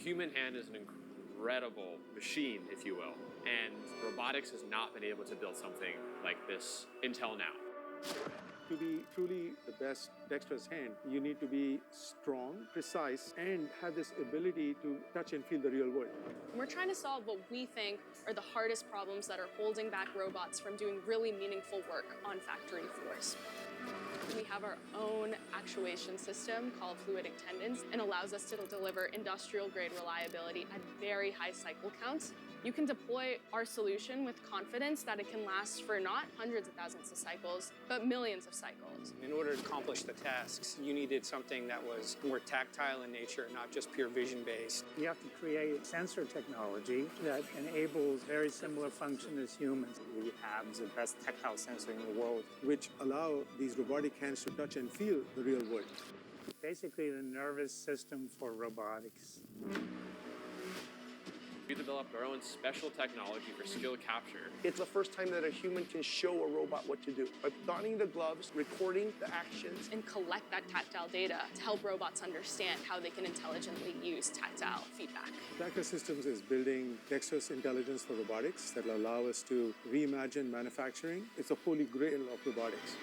human hand is an incredible machine, if you will, and robotics has not been able to build something like this until now. To be truly the best dexterous hand, you need to be strong, precise, and have this ability to touch and feel the real world. We're trying to solve what we think are the hardest problems that are holding back robots from doing really meaningful work on factory floors. We have our own actuation system called fluidic tendons and allows us to deliver industrial-grade reliability at very high cycle counts. You can deploy our solution with confidence that it can last for not hundreds of thousands of cycles, but millions of cycles. In order to accomplish the tasks, you needed something that was more tactile in nature, not just pure vision-based. You have to create sensor technology that enables very similar function as humans. We have the best tactile sensor in the world, which allow these robotic hands to touch and feel the real world. Basically, the nervous system for robotics. We developed our own special technology for skill capture. It's the first time that a human can show a robot what to do. By donning the gloves, recording the actions, and collect that tactile data to help robots understand how they can intelligently use tactile feedback. Tacta Systems is building dexterous intelligence for robotics that will allow us to reimagine manufacturing. It's a holy grail of robotics.